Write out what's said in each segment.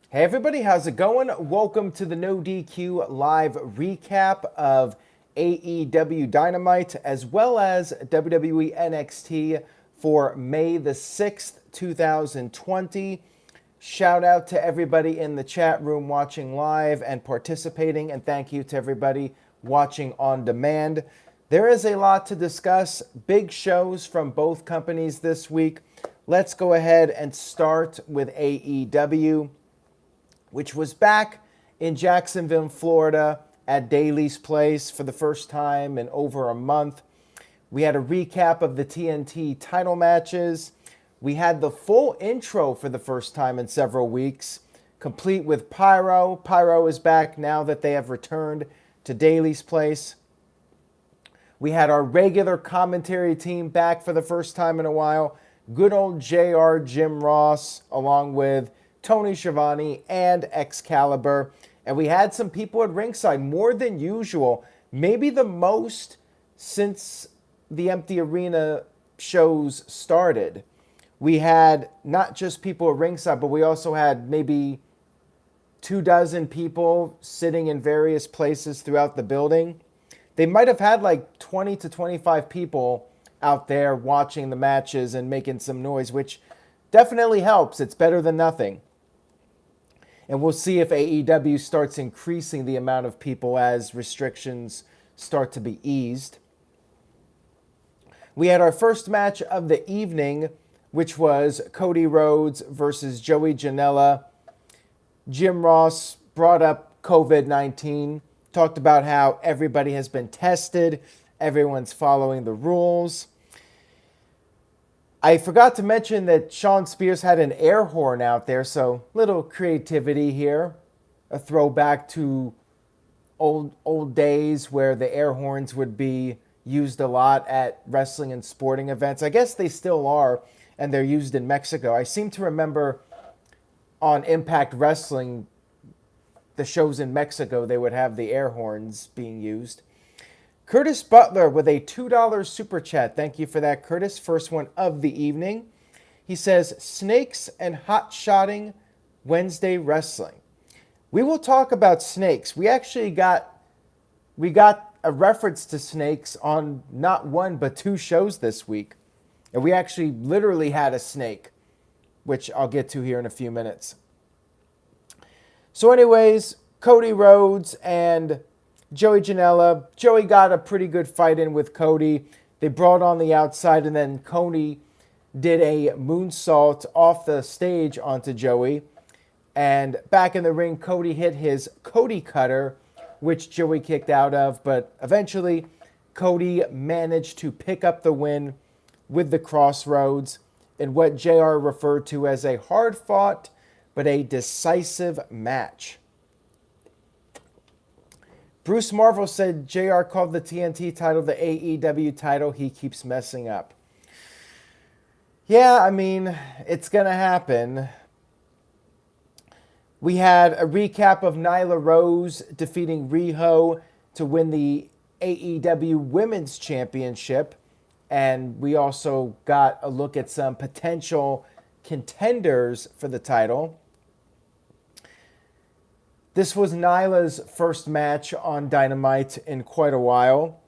Hey everybody, how's it going? Welcome to the No DQ live recap of AEW Dynamite as well as WWE NXT for May the 6th, 2020. Shout out to everybody in the chat room watching live and participating, and thank you to everybody watching on demand. There is a lot to discuss, big shows from both companies this week. Let's go ahead and start with AEW, which was back in Jacksonville, Florida at Daly's Place for the first time in over a month. We had a recap of the TNT title matches. We had the full intro for the first time in several weeks, complete with Pyro. Pyro is back now that they have returned to Daly's Place. We had our regular commentary team back for the first time in a while. Good old JR Jim Ross, along with Tony Schiavone and Excalibur. And we had some people at ringside, more than usual. Maybe the most since the Empty Arena shows started. We had not just people at ringside, but we also had maybe 24 people sitting in various places throughout the building. They might have had like 20 to 25 people out there watching the matches and making some noise, which definitely helps. It's better than nothing. And we'll see if AEW starts increasing the amount of people as restrictions start to be eased. We had our first match of the evening, which was Cody Rhodes versus Joey Janela. Jim Ross brought up COVID-19, talked about how everybody has been tested, everyone's following the rules. I forgot to mention that Shawn Spears had an air horn out there, so little creativity here. A throwback to old days where the air horns would be used a lot at wrestling and sporting events. I guess they still are, and they're used in Mexico. I seem to remember on Impact Wrestling, the shows in Mexico, they would have the air horns being used. Curtis Butler with a $2 super chat. Thank you for that, Curtis. First one of the evening. He says, snakes and hot-shotting Wednesday wrestling. We will talk about snakes. We actually got a reference to snakes on not one but two shows this week. And we actually literally had a snake, which I'll get to here in a few minutes. So anyways, Cody Rhodes and Joey Janela. Joey got a pretty good fight in with Cody. They brought on the outside, and then Cody did a moonsault off the stage onto Joey. And back in the ring, Cody hit his Cody cutter, which Joey kicked out of. But eventually, Cody managed to pick up the win with the Crossroads in what JR referred to as a hard-fought but a decisive match. Bruce Marvel said JR called the TNT title the AEW title. He keeps messing up. Yeah, I mean, it's going to happen. We had a recap of Nyla Rose defeating Riho to win the AEW Women's Championship. And we also got a look at some potential contenders for the title. This was Nyla's first match on Dynamite in quite a while.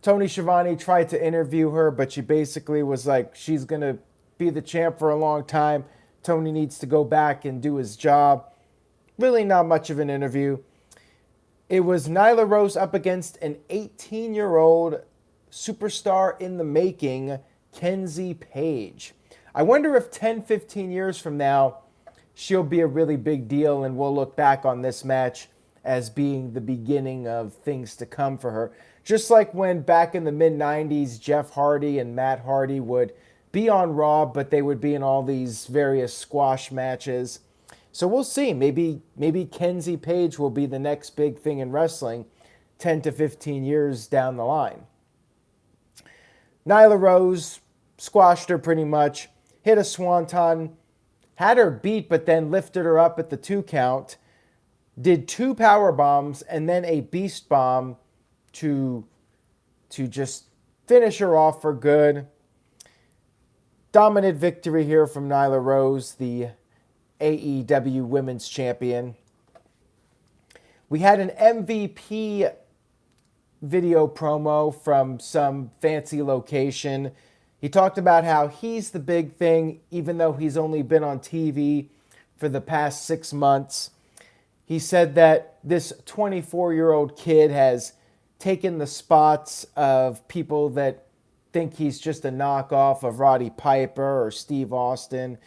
Tony Schiavone tried to interview her, but she basically was like, she's going to be the champ for a long time. Tony needs to go back and do his job. Really not much of an interview. It was Nyla Rose up against an 18-year-old superstar in the making, Kenzie Page. I wonder if 10, 15 years from now, she'll be a really big deal, and we'll look back on this match as being the beginning of things to come for her. Just like when back in the mid-90s, Jeff Hardy and Matt Hardy would be on Raw, but they would be in all these various squash matches. So we'll see. Maybe Kenzie Page will be the next big thing in wrestling 10 to 15 years down the line. Nyla Rose squashed her pretty much, hit a swanton, had her beat, but then lifted her up at the 2 count, did 2 power bombs, and then a beast bomb to just finish her off for good. Dominant victory here from Nyla Rose, the AEW Women's Champion. We had an MVP video promo from some fancy location. He talked about how he's the big thing, even though he's only been on TV for the past 6 months. He said that this 24-year-old kid has taken the spots of people that think he's just a knockoff of Roddy Piper or Steve Austin.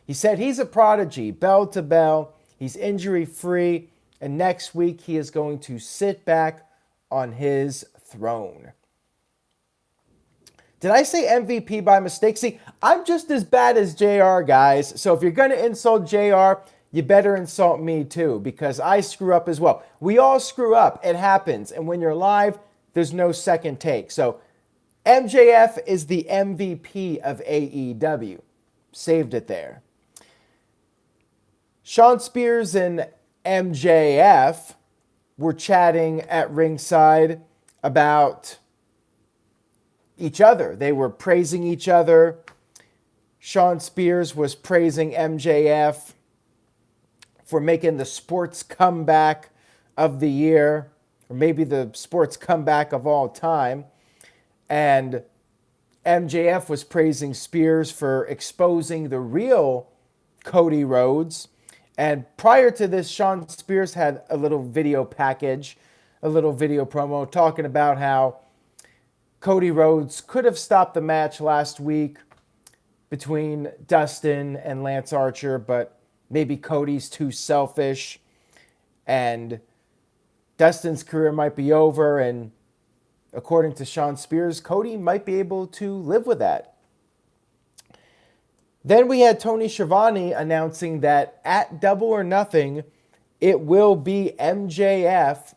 He said he's a prodigy, bell to bell. He's injury-free, and next week he is going to sit back on his throne. Did I say MVP by mistake? See, I'm just as bad as JR, guys. So if you're going to insult JR, you better insult me too, because I screw up as well. We all screw up. It happens. And when you're live, there's no second take. So MJF is the MVP of AEW. Saved it there. Shawn Spears and MJF were chatting at ringside about each other. They were praising each other. Shawn Spears was praising MJF for making the sports comeback of the year, or maybe the sports comeback of all time. And MJF was praising Spears for exposing the real Cody Rhodes. And prior to this, Shawn Spears had a little video package, a little video promo talking about how Cody Rhodes could have stopped the match last week between Dustin and Lance Archer, but maybe Cody's too selfish and Dustin's career might be over. And according to Shawn Spears, Cody might be able to live with that. Then we had Tony Schiavone announcing that at Double or Nothing, it will be MJF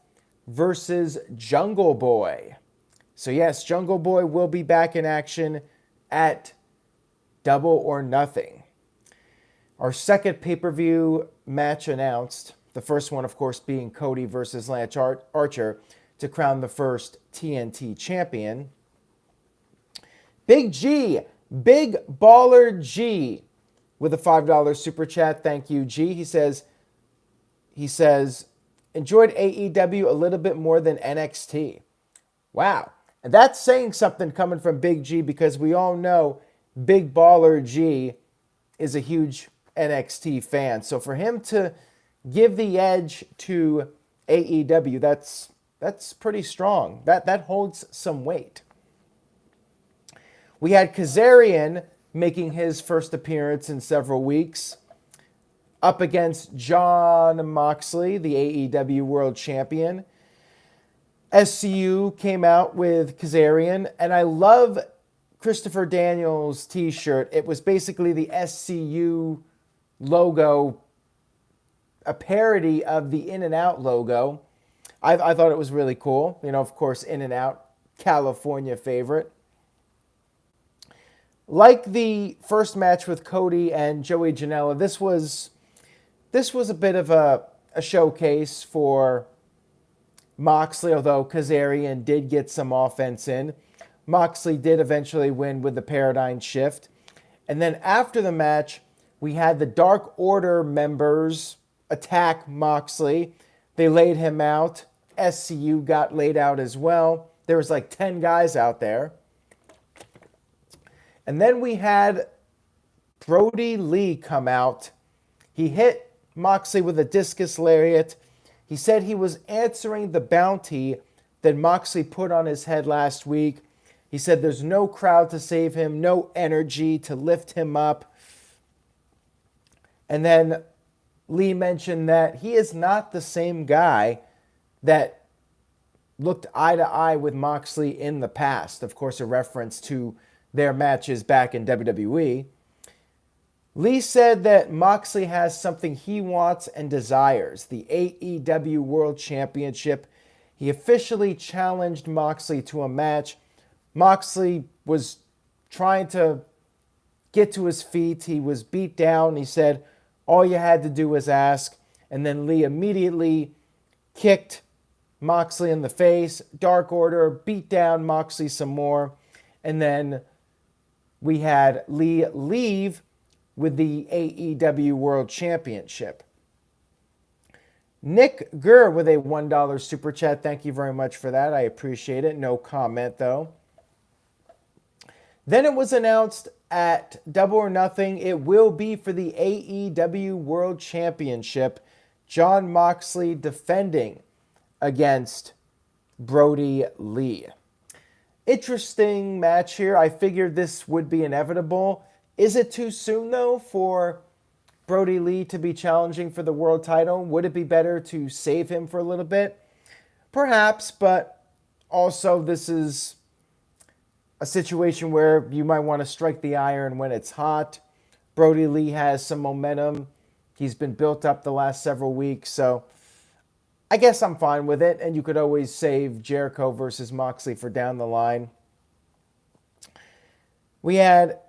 versus Jungle Boy. So yes, Jungle Boy will be back in action at Double or Nothing. Our second pay-per-view match announced, the first one, of course, being Cody versus Lance Archer to crown the first TNT champion. Big G, Big Baller G, with a $5 super chat. Thank you, G. He says, enjoyed AEW a little bit more than NXT. Wow. And that's saying something coming from Big G, because we all know Big Baller G is a huge NXT fan. So for him to give the edge to AEW, that's pretty strong. That holds some weight. We had Kazarian making his first appearance in several weeks up against Jon Moxley, the AEW World Champion. SCU came out with Kazarian, and I love Christopher Daniels' t-shirt. It was basically the SCU logo, a parody of the In-N-Out logo. I thought it was really cool. You know, of course, In-N-Out, California favorite. Like the first match with Cody and Joey Janela, this was a bit of a showcase for Moxley, although Kazarian did get some offense in. Moxley did eventually win with the paradigm shift. And then after the match, we had the Dark Order members attack Moxley. They laid him out. SCU got laid out as well. There was like 10 guys out there. And then we had Brodie Lee come out. He hit Moxley with a discus lariat. He said he was answering the bounty that Moxley put on his head last week. He said there's no crowd to save him, no energy to lift him up. And then Lee mentioned that he is not the same guy that looked eye to eye with Moxley in the past. Of course, a reference to their matches back in WWE. Lee said that Moxley has something he wants and desires, the AEW World Championship. He officially challenged Moxley to a match. Moxley was trying to get to his feet. He was beat down. He said, all you had to do was ask. And then Lee immediately kicked Moxley in the face. Dark Order beat down Moxley some more. And then we had Lee leave with the AEW World Championship. Nick Gurr with a $1 super chat. Thank you very much for that. I appreciate it. No comment, though. Then it was announced at Double or Nothing, it will be for the AEW World Championship. Jon Moxley defending against Brodie Lee. Interesting match here. I figured this would be inevitable. Is it too soon, though, for Brodie Lee to be challenging for the world title? Would it be better to save him for a little bit? Perhaps, but also this is a situation where you might want to strike the iron when it's hot. Brodie Lee has some momentum. He's been built up the last several weeks, so I guess I'm fine with it. And you could always save Jericho versus Moxley for down the line. We had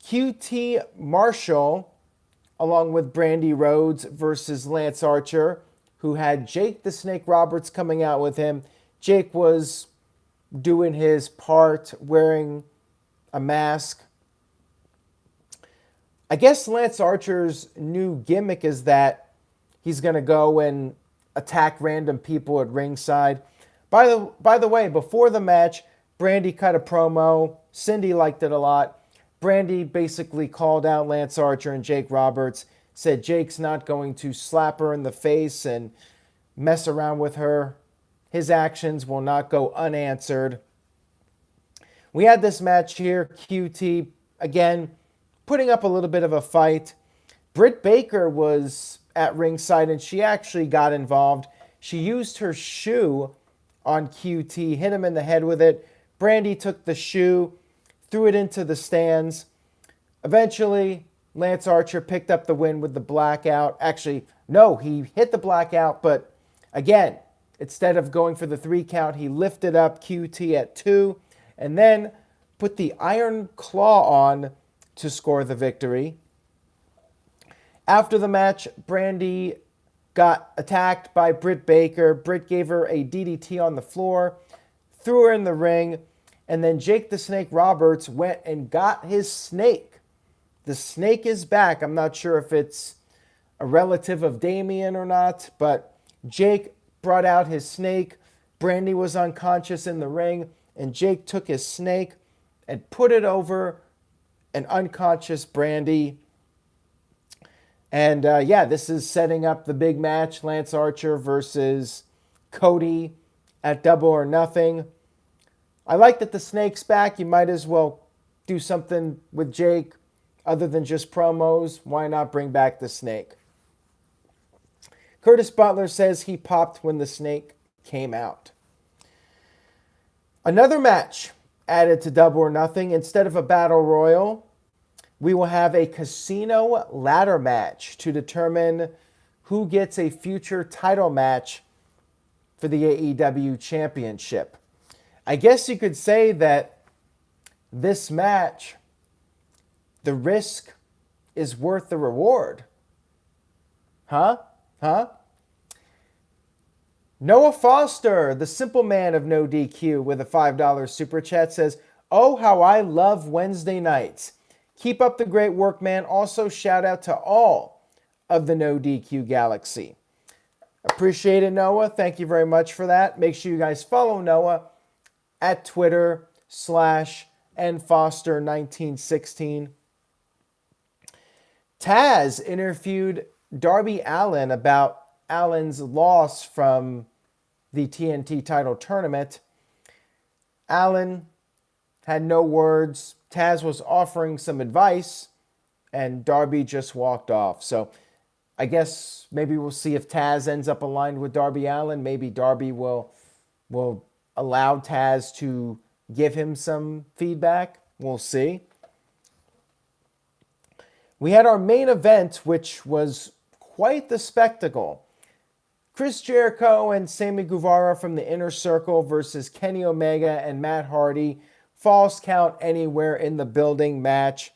QT Marshall along with Brandy Rhodes versus Lance Archer, who had Jake the Snake Roberts coming out with him. Jake was doing his part, wearing a mask. I guess Lance Archer's new gimmick is that he's going to go and attack random people at ringside. By the way, before the match, Brandy cut a promo. Cindy liked it a lot. Brandy basically called out Lance Archer and Jake Roberts, said Jake's not going to slap her in the face and mess around with her. His actions will not go unanswered. We had this match here. QT, again, putting up a little bit of a fight. Britt Baker was at ringside, and she actually got involved. She used her shoe on QT, hit him in the head with it. Brandy took the shoe, threw it into the stands. Eventually, Lance Archer picked up the win with the blackout. Actually, no, he hit the blackout, but again, instead of going for the 3 count, he lifted up QT at 2 and then put the Iron Claw on to score the victory. After the match, Brandy got attacked by Britt Baker. Britt gave her a DDT on the floor, threw her in the ring, and then Jake the Snake Roberts went and got his snake. The snake is back. I'm not sure if it's a relative of Damien or not, but Jake brought out his snake. Brandy was unconscious in the ring, and Jake took his snake and put it over an unconscious Brandy. And this is setting up the big match, Lance Archer versus Cody at Double or Nothing. I like that the snake's back. You might as well do something with Jake other than just promos. Why not bring back the snake? Curtis Butler says he popped when the snake came out. Another match added to Double or Nothing. Instead of a battle royal, we will have a casino ladder match to determine who gets a future title match for the AEW Championship. I guess you could say that this match, the risk is worth the reward. Huh? Noah Foster, the simple man of No DQ, with a $5 super chat says, "Oh, how I love Wednesday nights. Keep up the great work, man. Also, shout out to all of the No DQ Galaxy." Appreciate it, Noah. Thank you very much for that. Make sure you guys follow Noah at Twitter /nfoster1916. Taz interviewed Darby Allin about Allen's loss from the TNT title tournament. Allin had no words. Taz was offering some advice, and Darby just walked off. So I guess maybe we'll see if Taz ends up aligned with Darby Allin. Maybe Darby will allow Taz to give him some feedback. We'll see. We had our main event, which was quite the spectacle. Chris Jericho and Sammy Guevara from the Inner Circle versus Kenny Omega and Matt Hardy. False count anywhere in the building match.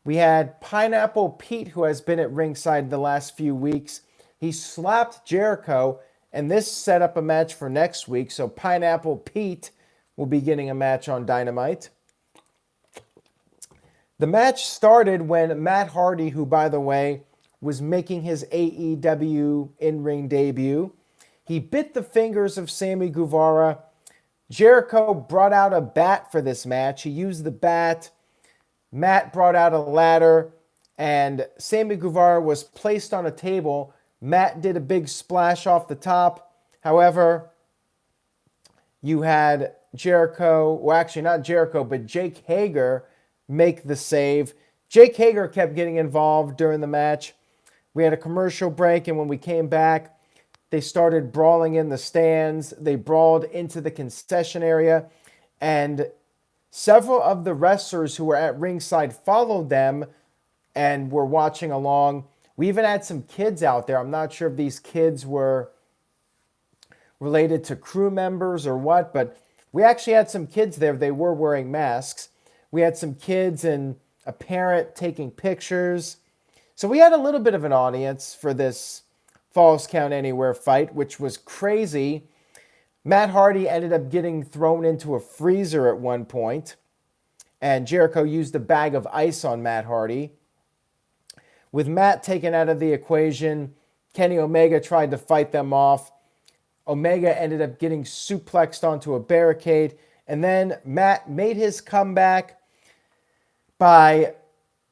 We had Pineapple Pete, who has been at ringside the last few weeks. He slapped Jericho, and this set up a match for next week. So Pineapple Pete will be getting a match on Dynamite. The match started when Matt Hardy, who, by the way, was making his AEW in-ring debut, he bit the fingers of Sammy Guevara. Jericho brought out a bat for this match. He used the bat. Matt brought out a ladder, and Sammy Guevara was placed on a table. Matt did a big splash off the top. However, you had Jericho, well, actually not Jericho, but Jake Hager make the save. Jake Hager kept getting involved during the match. We had a commercial break, and when we came back, they started brawling in the stands. They brawled into the concession area, and several of the wrestlers who were at ringside followed them and were watching along. We even had some kids out there. I'm not sure if these kids were related to crew members or what, but we actually had some kids there. They were wearing masks. We had some kids and a parent taking pictures. So we had a little bit of an audience for this Falls Count Anywhere fight, which was crazy. Matt Hardy ended up getting thrown into a freezer at one point, and Jericho used a bag of ice on Matt Hardy. With Matt taken out of the equation, Kenny Omega tried to fight them off. Omega ended up getting suplexed onto a barricade, and then Matt made his comeback by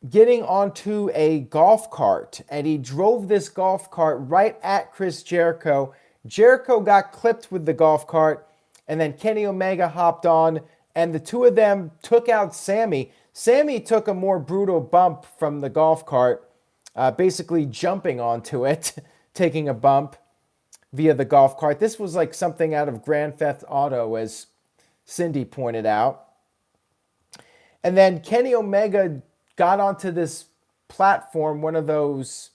getting onto a golf cart, and he drove this golf cart right at Chris Jericho. Jericho got clipped with the golf cart, and then Kenny Omega hopped on, and the two of them took out Sammy. Sammy took a more brutal bump from the golf cart, basically jumping onto it, taking a bump via the golf cart. This was like something out of Grand Theft Auto, as Cindy pointed out. And then Kenny Omega got onto this platform, one of those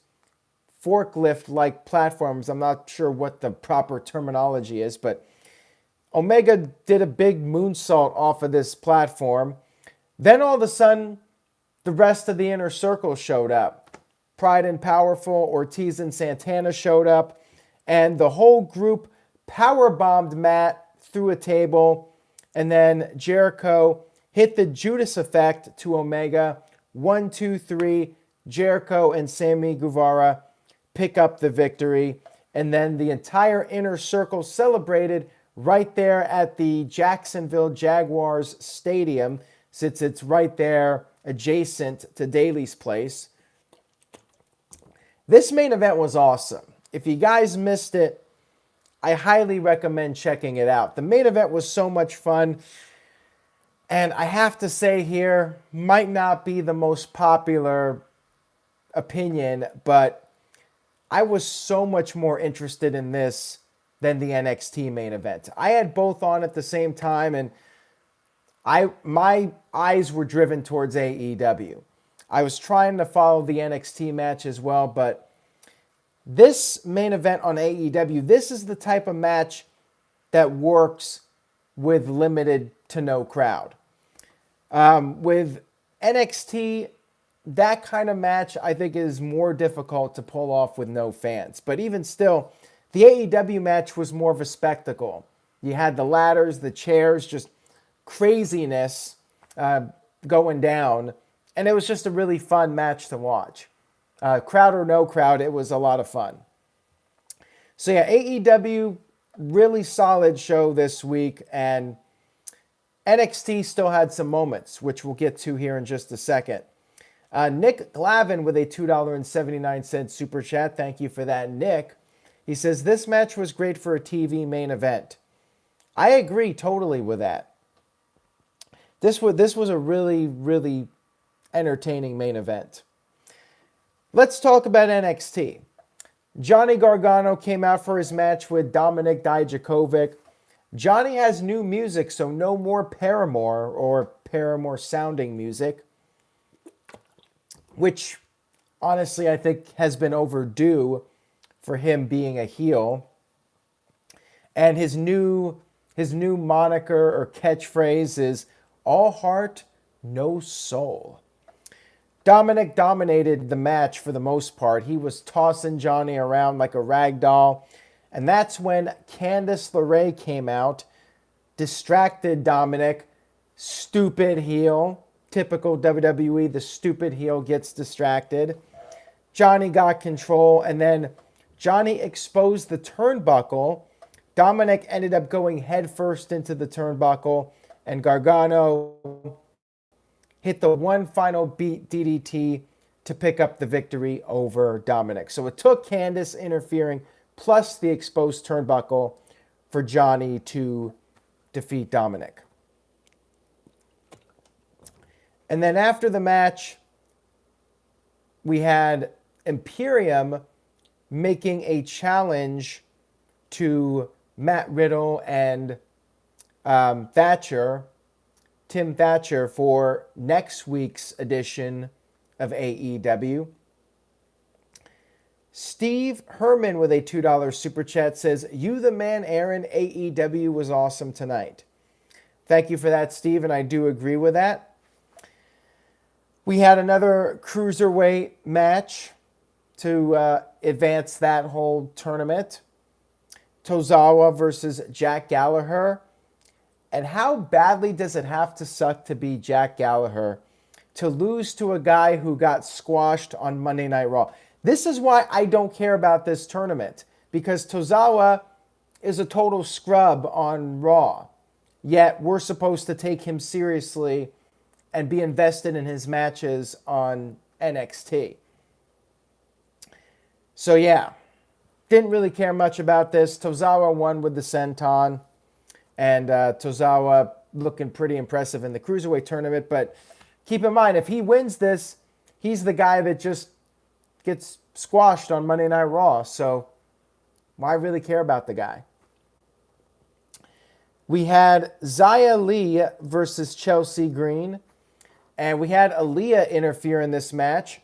forklift-like platforms. I'm not sure what the proper terminology is, but Omega did a big moonsault off of this platform. Then all of a sudden, the rest of the Inner Circle showed up. Pride and Powerful, Ortiz and Santana showed up, and the whole group powerbombed Matt through a table, and then Jericho hit the Judas effect to Omega. 1, 2, 3, Jericho and Sammy Guevara pick up the victory. And then the entire Inner Circle celebrated right there at the Jacksonville Jaguars Stadium, since it's right there adjacent to Daly's place. This main event was awesome. If you guys missed it, I highly recommend checking it out. The main event was so much fun. And I have to say here, might not be the most popular opinion, but I was so much more interested in this than the NXT main event. I had both on at the same time, and my eyes were driven towards AEW. I was trying to follow the NXT match as well, but this main event on AEW, this is the type of match that works with limited to no crowd. With NXT, that kind of match I think is more difficult to pull off with no fans. But even still, the AEW match was more of a spectacle. You had the ladders, the chairs, just craziness going down. And it was just a really fun match to watch. Crowd or no crowd, it was a lot of fun. So yeah, AEW, really solid show this week. And NXT still had some moments, which we'll get to here in just a second. Nick Glavin with a $2.79 super chat. Thank you for that, Nick. He says, this match was great for a TV main event. I agree totally with that. This was a really, really entertaining main event. Let's talk about NXT. Johnny Gargano came out for his match with Dominik Dijakovic. Johnny has new music, so no more Paramore or Paramore sounding music, which honestly I think has been overdue for him being a heel. And his new moniker or catchphrase is all heart, no soul. Dominik dominated the match for the most part. He was tossing Johnny around like a rag doll. And that's when Candice LeRae came out, distracted Dominik, stupid heel, typical WWE, the stupid heel gets distracted. Johnny got control, and then Johnny exposed the turnbuckle. Dominic ended up going headfirst into the turnbuckle, and Gargano hit the one final beat DDT to pick up the victory over Dominic. So it took Candice interfering plus the exposed turnbuckle for Johnny to defeat Dominic. And then after the match, we had Imperium making a challenge to Matt Riddle and Tim Thatcher, for next week's edition of AEW. Steve Herman with a $2 super chat says, "You the man, Aaron. AEW was awesome tonight." Thank you for that, Steve, and I do agree with that. We had another Cruiserweight match to advance that whole tournament. Tozawa versus Jack Gallagher. And how badly does it have to suck to be Jack Gallagher to lose to a guy who got squashed on Monday Night Raw? This is why I don't care about this tournament, because Tozawa is a total scrub on Raw. Yet we're supposed to take him seriously and be invested in his matches on NXT. So yeah, didn't really care much about this. Tozawa won with the senton, and Tozawa looking pretty impressive in the Cruiserweight tournament. But keep in mind, if he wins this, he's the guy that just gets squashed on Monday Night Raw. So why really care about the guy? We had Xia Li versus Chelsea Green. And we had Aaliyah interfere in this match.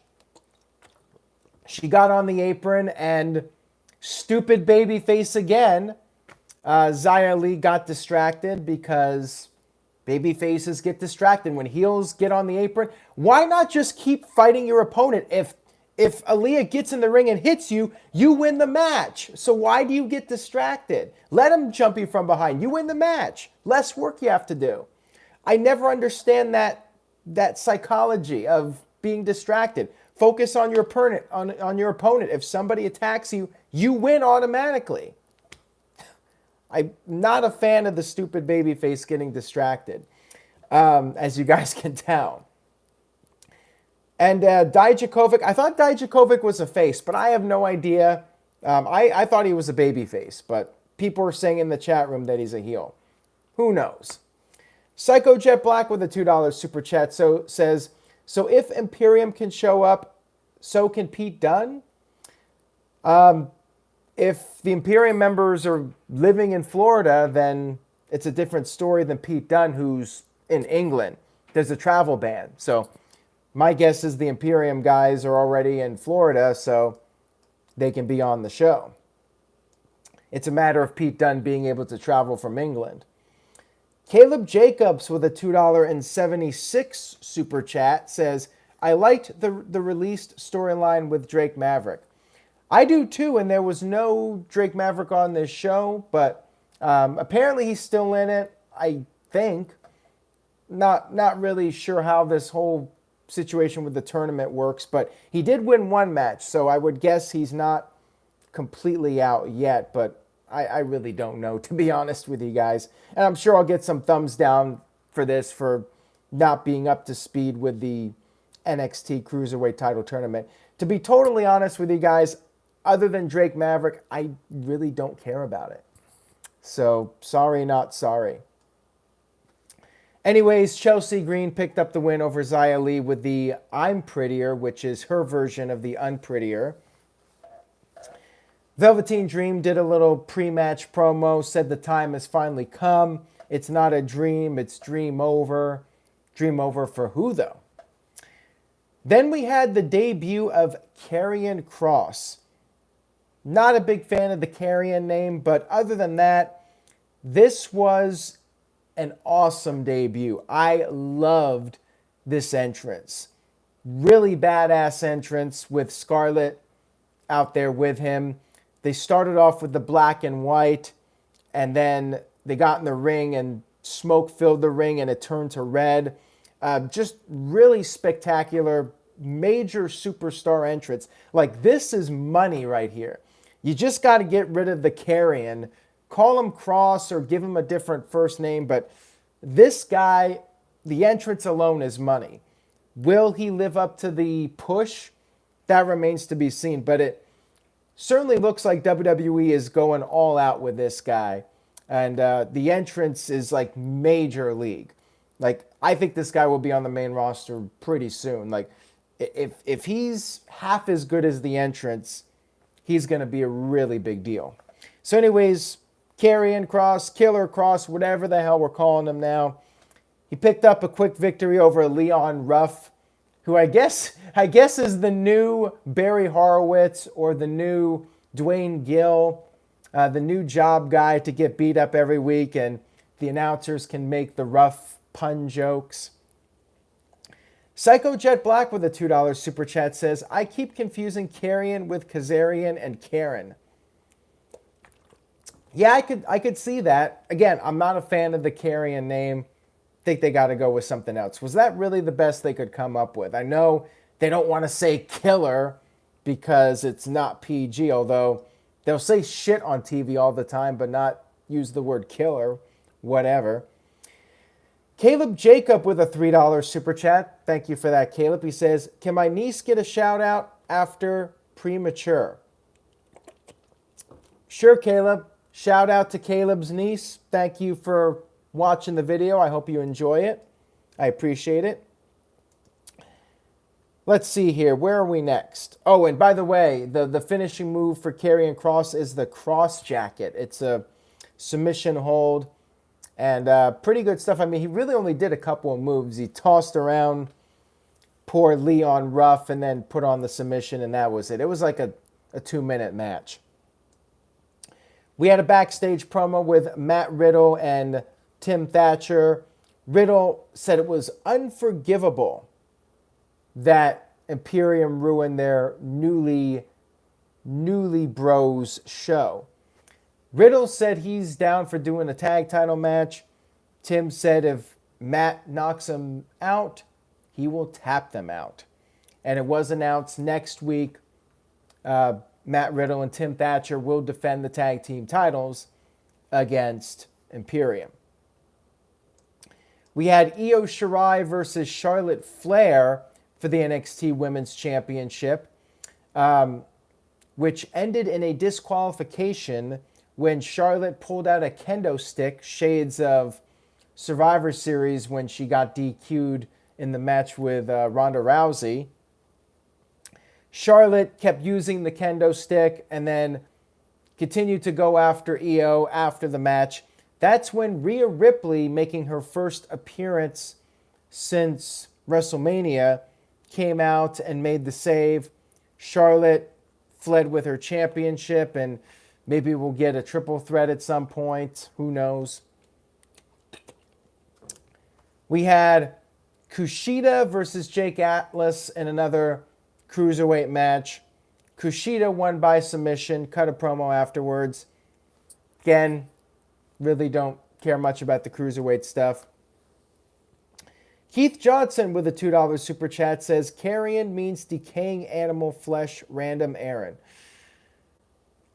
She got on the apron, and stupid babyface again. Xia Li got distracted, because babyfaces get distracted when heels get on the apron. Why not just keep fighting your opponent? If Aaliyah gets in the ring and hits you, you win the match. So why do you get distracted? Let him jump you from behind. You win the match. Less work you have to do. I never understand that psychology of being distracted. Focus on your opponent. On your opponent. If somebody attacks you, you win automatically. I'm not a fan of the stupid babyface getting distracted, as you guys can tell. And Dijakovic, I thought Dijakovic was a face, but I have no idea. I thought he was a babyface, but people are saying in the chat room that he's a heel. Who knows? Psycho Jet Black with a $2 super chat says, so if Imperium can show up, so can Pete Dunne? If the Imperium members are living in Florida, then it's a different story than Pete Dunne, who's in England. There's a travel ban. So my guess is the Imperium guys are already in Florida, so they can be on the show. It's a matter of Pete Dunne being able to travel from England. Caleb Jacobs with a $2.76 super chat says, I liked the released storyline with Drake Maverick. I do too, and there was no Drake Maverick on this show, but apparently he's still in it, I think. Not really sure how this whole situation with the tournament works, but he did win one match, so I would guess he's not completely out yet, but I really don't know, to be honest with you guys. And I'm sure I'll get some thumbs down for this for not being up to speed with the NXT Cruiserweight title tournament. To be totally honest with you guys, other than Drake Maverick, I really don't care about it. So, sorry, not sorry. Anyways, Chelsea Green picked up the win over Xia Li with the I'm Prettier, which is her version of the Unprettier. Velveteen Dream did a little pre-match promo, said the time has finally come. It's not a dream, it's dream over. Dream over for who, though? Then we had the debut of Karrion Kross. Not a big fan of the Karrion name, but other than that, this was an awesome debut. I loved this entrance. Really badass entrance with Scarlett out there with him. They started off with the black and white, and then they got in the ring and smoke filled the ring and it turned to red. Just really spectacular, major superstar entrance. Like, this is money right here. You just got to get rid of the Karrion. Call him Kross or give him a different first name, but this guy, the entrance alone is money. Will he live up to the push? That remains to be seen, but it certainly looks like WWE is going all out with this guy. And the entrance is like major league. Like, I think this guy will be on the main roster pretty soon. Like, if he's half as good as the entrance, he's going to be a really big deal. So anyways, Karrion Kross, Killer Kross, whatever the hell we're calling him now. He picked up a quick victory over Leon Ruff, who I guess is the new Barry Horowitz or the new Dwayne Gill, the new job guy to get beat up every week, and the announcers can make the Ruff pun jokes. Psycho Jet Black with a $2 super chat says, I keep confusing Karrion with Kazarian and Karen. Yeah, I could see that. Again, I'm not a fan of the Karrion name. Think they got to go with something else. Was that really the best they could come up with? I know they don't want to say killer because it's not PG, although they'll say shit on TV all the time, but not use the word killer, whatever. Caleb Jacob with a $3 super chat. Thank you for that, Caleb. He says, can my niece get a shout out after premature? Sure, Caleb. Shout out to Caleb's niece. Thank you for watching the video. I hope you enjoy it. I appreciate it. Let's see here. Where are we next? Oh, and by the way, the finishing move for Karrion Kross is the cross jacket. It's a submission hold and pretty good stuff. I mean, he really only did a couple of moves. He tossed around poor Leon Ruff and then put on the submission, and that was it. It was like a 2-minute match. We had a backstage promo with Matt Riddle and Tim Thatcher. Riddle said it was unforgivable that Imperium ruined their newly bros show. Riddle said he's down for doing a tag title match. Tim said if Matt knocks him out, he will tap them out. And it was announced next week Matt Riddle and Tim Thatcher will defend the tag team titles against Imperium. We had Io Shirai versus Charlotte Flair for the NXT Women's Championship, which ended in a disqualification when Charlotte pulled out a kendo stick, shades of Survivor Series when she got DQ'd in the match with Ronda Rousey. Charlotte kept using the kendo stick and then continued to go after Io after the match. That's when Rhea Ripley, making her first appearance since WrestleMania, came out and made the save. Charlotte fled with her championship, and maybe we'll get a triple threat at some point. Who knows? We had Kushida versus Jake Atlas in another Cruiserweight match. Kushida won by submission, cut a promo afterwards. Again, really don't care much about the Cruiserweight stuff. Keith Johnson with a $2 super chat says, Karrion means decaying animal flesh, random errand.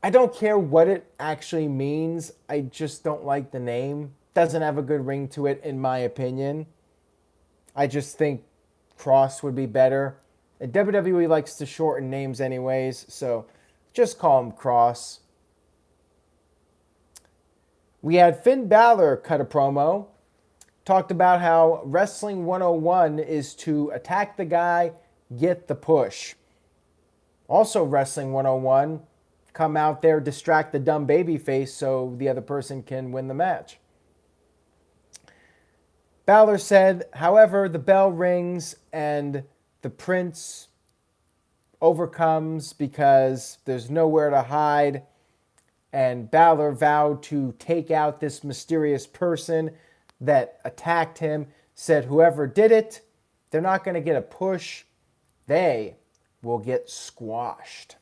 I don't care what it actually means. I just don't like the name. Doesn't have a good ring to it, in my opinion. I just think Kross would be better. And WWE likes to shorten names anyways, so just call him Kross. We had Finn Balor cut a promo. Talked about how Wrestling 101 is to attack the guy, get the push. Also Wrestling 101, come out there, distract the dumb babyface so the other person can win the match. Balor said, however, the bell rings and the prince overcomes because there's nowhere to hide. And Balor vowed to take out this mysterious person that attacked him. Said whoever did it, they're not going to get a push. They will get squashed.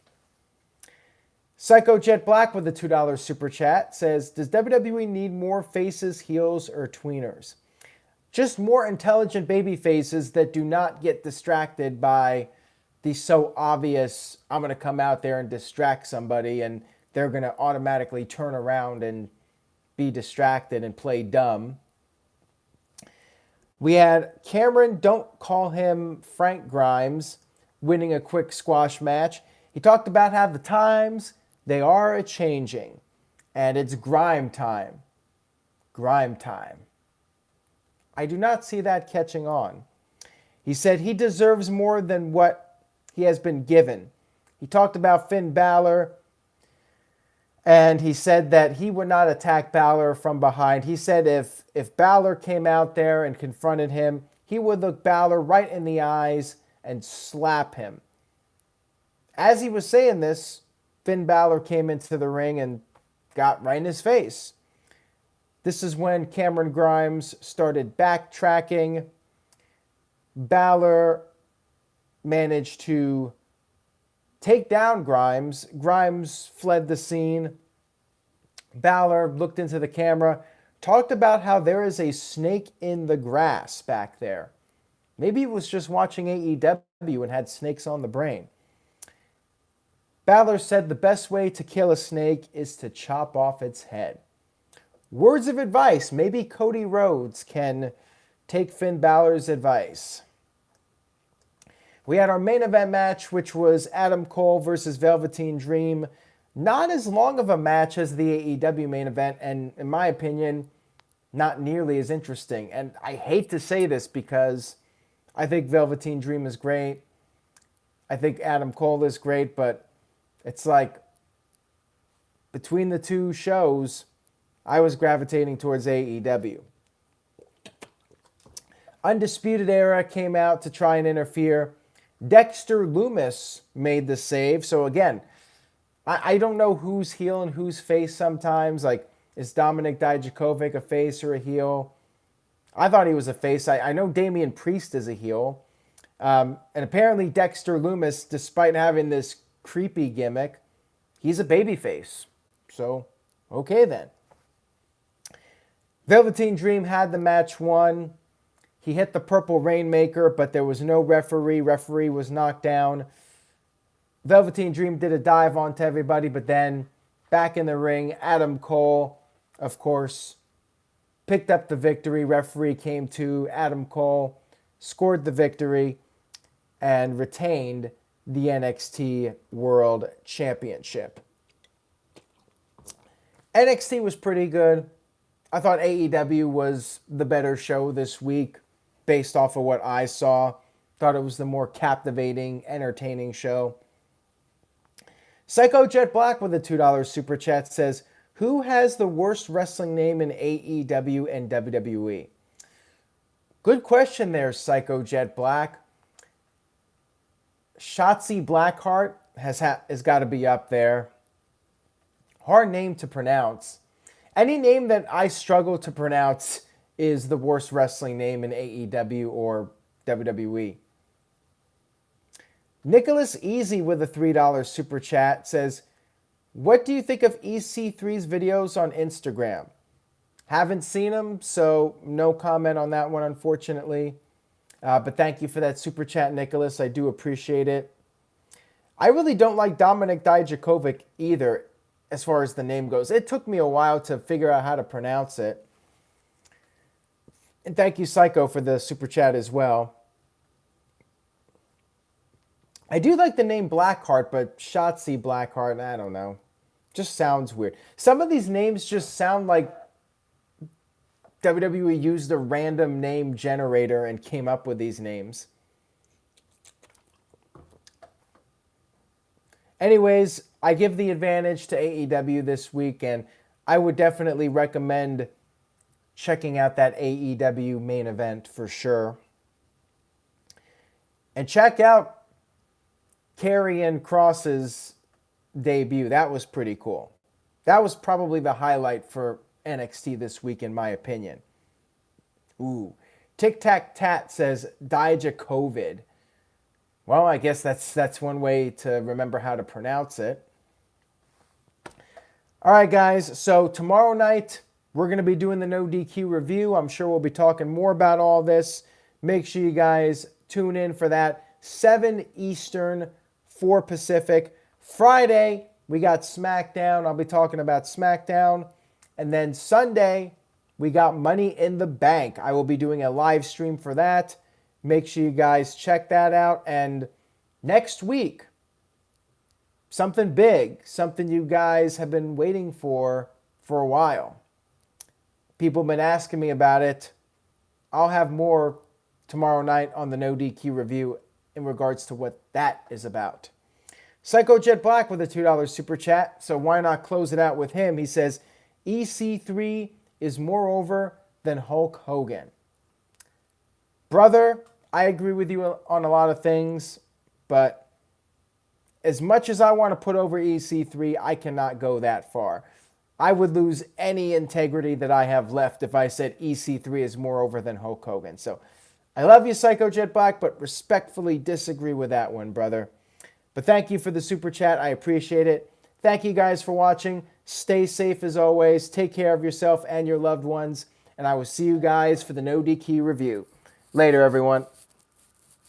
Psycho Jet Black with a $2 super chat says, does WWE need more faces, heels, or tweeners? just more intelligent baby faces that do not get distracted by the so obvious, I'm going to come out there and distract somebody and they're going to automatically turn around and be distracted and play dumb. We had Cameron, don't call him Frank Grimes, winning a quick squash match. He talked about how the times, they are a-changing, and it's grime time. Grime time. I do not see that catching on. He said he deserves more than what he has been given. He talked about Finn Balor, and he said that he would not attack Balor from behind. He said if Balor came out there and confronted him, he would look Balor right in the eyes and slap him. As he was saying this, Finn Balor came into the ring and got right in his face. This is when Cameron Grimes started backtracking. Balor managed to take down Grimes. Grimes fled the scene. Balor looked into the camera, talked about how there is a snake in the grass back there. Maybe he was just watching AEW and had snakes on the brain. Balor said the best way to kill a snake is to chop off its head. Words of advice. Maybe Cody Rhodes can take Finn Balor's advice. We had our main event match, which was Adam Cole versus Velveteen Dream. Not as long of a match as the AEW main event, and in my opinion, not nearly as interesting. And I hate to say this because I think Velveteen Dream is great. I think Adam Cole is great, but it's like between the two shows, I was gravitating towards AEW. Undisputed Era came out to try and interfere. Dexter Lumis made the save. So again, I don't know who's heel and who's face sometimes. Like, is Dominic Dijakovic a face or a heel? I thought he was a face. I know Damian Priest is a heel. And apparently Dexter Lumis, despite having this creepy gimmick, he's a babyface. So, okay then. Velveteen Dream had the match won. He hit the Purple Rainmaker, but there was no referee. Referee was knocked down. Velveteen Dream did a dive onto everybody, but then back in the ring, Adam Cole, of course, picked up the victory. Referee came to. Adam Cole scored the victory and retained the NXT World Championship. NXT was pretty good. I thought AEW was the better show this week based off of what I saw. Thought it was the more captivating, entertaining show. Psycho Jet Black with a $2 super chat says, who has the worst wrestling name in AEW and WWE? Good question there, Psycho Jet Black. Shotzi Blackheart has got to be up there. Hard name to pronounce. Any name that I struggle to pronounce is the worst wrestling name in AEW or WWE. Nicholas Easy with a $3 super chat says, what do you think of EC3's videos on Instagram? Haven't seen them, so no comment on that one, unfortunately. But thank you for that super chat, Nicholas. I do appreciate it. I really don't like Dominic Dijakovic either, as far as the name goes. It took me a while to figure out how to pronounce it. And thank you, Psycho, for the super chat as well. I do like the name Blackheart, but Shotzi Blackheart, I don't know. Just sounds weird. Some of these names just sound like WWE used a random name generator and came up with these names. Anyways, I give the advantage to AEW this week, and I would definitely recommend checking out that AEW main event for sure. And check out Karrion Kross's debut. That was pretty cool. That was probably the highlight for NXT this week, in my opinion. Ooh. Tic Tac Tat says Dijakovic. Well, I guess that's one way to remember how to pronounce it. All right, guys. So tomorrow night, we're going to be doing the No DQ review. I'm sure we'll be talking more about all this. Make sure you guys tune in for that. 7 Eastern, 4 Pacific. Friday, we got SmackDown. I'll be talking about SmackDown. And then Sunday, we got Money in the Bank. I will be doing a live stream for that. Make sure you guys check that out. And next week, something big, something you guys have been waiting for a while. People have been asking me about it. I'll have more tomorrow night on the No DQ review in regards to what that is about. Psycho Jet Black with a $2 super chat, so why not close it out with him? He says, EC3 is more over than Hulk Hogan. Brother, I agree with you on a lot of things, but as much as I want to put over EC3, I cannot go that far. I would lose any integrity that I have left if I said EC3 is more over than Hulk Hogan. So I love you, Psycho Jet Black, but respectfully disagree with that one, brother. But thank you for the super chat. I appreciate it. Thank you guys for watching. Stay safe as always. Take care of yourself and your loved ones. And I will see you guys for the No DQ review. Later, everyone.